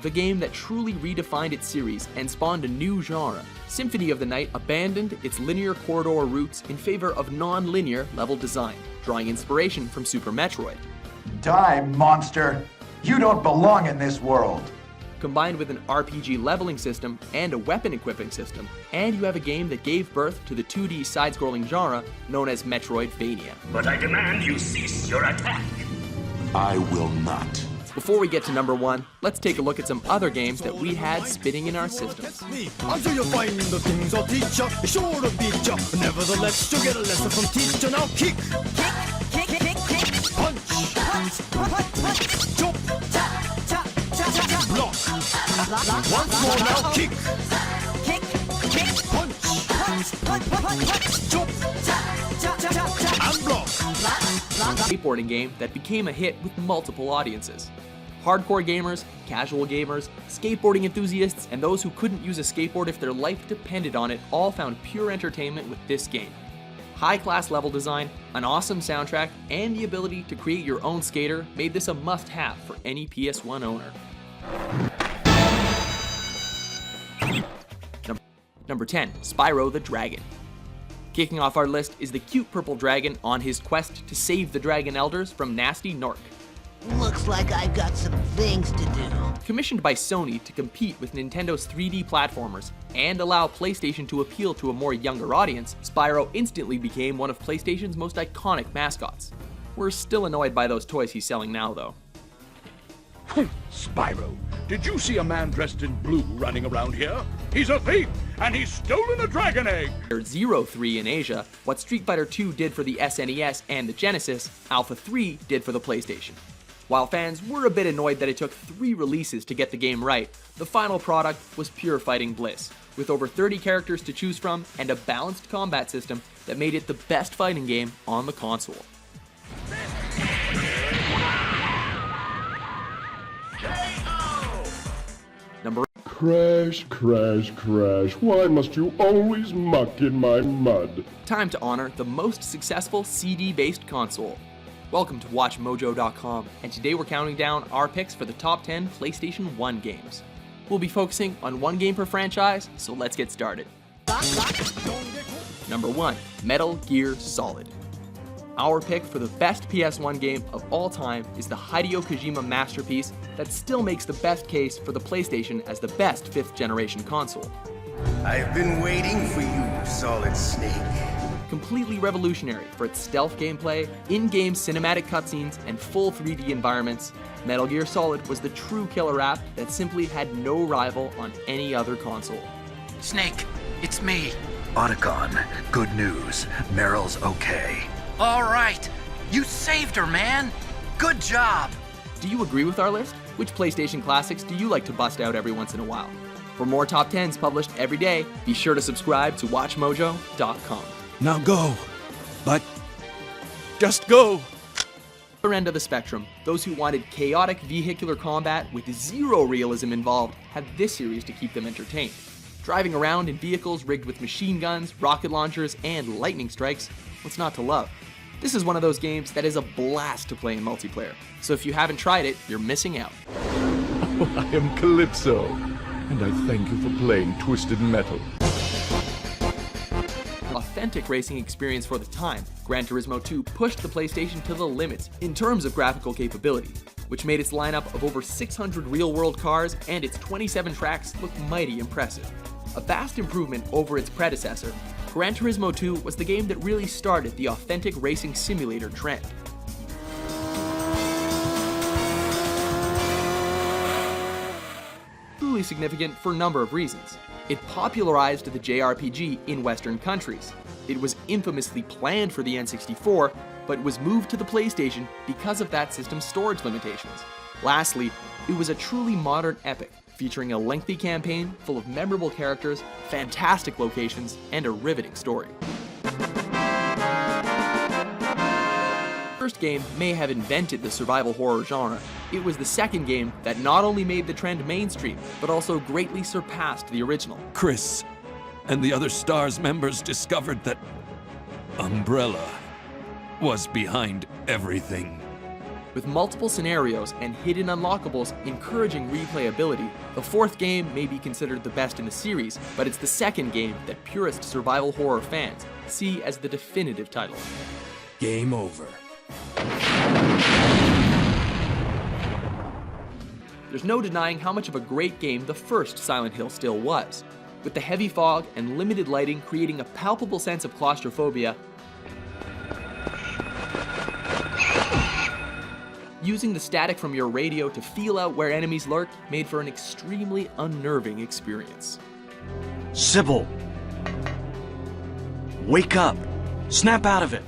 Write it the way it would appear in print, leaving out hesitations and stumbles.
the game that truly redefined its series and spawned a new genre. Symphony of the Night abandoned its linear corridor roots in favor of non-linear level design, drawing inspiration from Super Metroid. Die, monster! You don't belong in this world! Combined with an RPG leveling system and a weapon equipping system, and you have a game that gave birth to the 2D side-scrolling genre known as Metroidvania. But I demand you cease your attack. I will not. Before we get to number 1, let's take a look at some other games that we had spinning in our systems. Until you find the things I'll teach ya, be sure to beat ya. Nevertheless, you'll get a lesson from teacher. Now kick, kick, kick, kick, kick, punch, punch, punch, punch, jump, tap, tap, tap, tap, block. Once more now, kick, kick, kick, punch, punch, punch, punch, punch, jump, tap, tap, tap, tap, and block. Skateboarding game that became a hit with multiple audiences. Hardcore gamers, casual gamers, skateboarding enthusiasts, and those who couldn't use a skateboard if their life depended on it all found pure entertainment with this game. High-class level design, an awesome soundtrack, and the ability to create your own skater made this a must-have for any PS1 owner. Number 10, Spyro the Dragon. Kicking off our list is the cute purple dragon on his quest to save the dragon elders from nasty Nork. Looks like I've got some things to do. Commissioned by Sony to compete with Nintendo's 3D platformers and allow PlayStation to appeal to a more younger audience, Spyro instantly became one of PlayStation's most iconic mascots. We're still annoyed by those toys he's selling now, though. Spyro, did you see a man dressed in blue running around here? He's a thief, and he's stolen a dragon egg! 03 in Asia, what Street Fighter II did for the SNES and the Genesis, Alpha 3 did for the PlayStation. While fans were a bit annoyed that it took 3 releases to get the game right, the final product was pure fighting bliss, with over 30 characters to choose from and a balanced combat system that made it the best fighting game on the console. Number Crash, crash, crash. Why must you always muck in my mud? Time to honor the most successful CD-based console. Welcome to watchmojo.com, and today we're counting down our picks for the top 10 PlayStation 1 games. We'll be focusing on one game per franchise, so let's get started. Number 1, Metal Gear Solid. Our pick for the best PS1 game of all time is the Hideo Kojima masterpiece that still makes the best case for the PlayStation as the best 5th generation console. I've been waiting for you, Solid Snake. Completely revolutionary for its stealth gameplay, in-game cinematic cutscenes, and full 3D environments, Metal Gear Solid was the true killer app that simply had no rival on any other console. Snake, it's me. Otacon, good news. Meryl's okay. All right, you saved her, man. Good job. Do you agree with our list? Which PlayStation classics do you like to bust out every once in a while? For more top 10s published every day, be sure to subscribe to watchmojo.com. Now go, but just go. Other end of the spectrum, those who wanted chaotic vehicular combat with zero realism involved had this series to keep them entertained. Driving around in vehicles rigged with machine guns, rocket launchers, and lightning strikes, what's not to love? This is one of those games that is a blast to play in multiplayer, so if you haven't tried it, you're missing out. I am Calypso, and I thank you for playing Twisted Metal. Authentic racing experience for the time, Gran Turismo 2 pushed the PlayStation to the limits in terms of graphical capability, which made its lineup of over 600 real-world cars and its 27 tracks look mighty impressive. A vast improvement over its predecessor, Gran Turismo 2 was the game that really started the authentic racing simulator trend. Truly significant for a number of reasons. It popularized the JRPG in Western countries. It was infamously planned for the N64, but was moved to the PlayStation because of that system's storage limitations. Lastly, it was a truly modern epic, featuring a lengthy campaign full of memorable characters, fantastic locations, and a riveting story. The first game may have invented the survival horror genre. It was the second game that not only made the trend mainstream, but also greatly surpassed the original. Chris and the other STARS members discovered that Umbrella was behind everything. With multiple scenarios and hidden unlockables encouraging replayability, the fourth game may be considered the best in the series, but it's the second game that purist survival horror fans see as the definitive title. Game over. There's no denying how much of a great game the first Silent Hill still was. With the heavy fog and limited lighting creating a palpable sense of claustrophobia, using the static from your radio to feel out where enemies lurk made for an extremely unnerving experience. Sybil! Wake up! Snap out of it!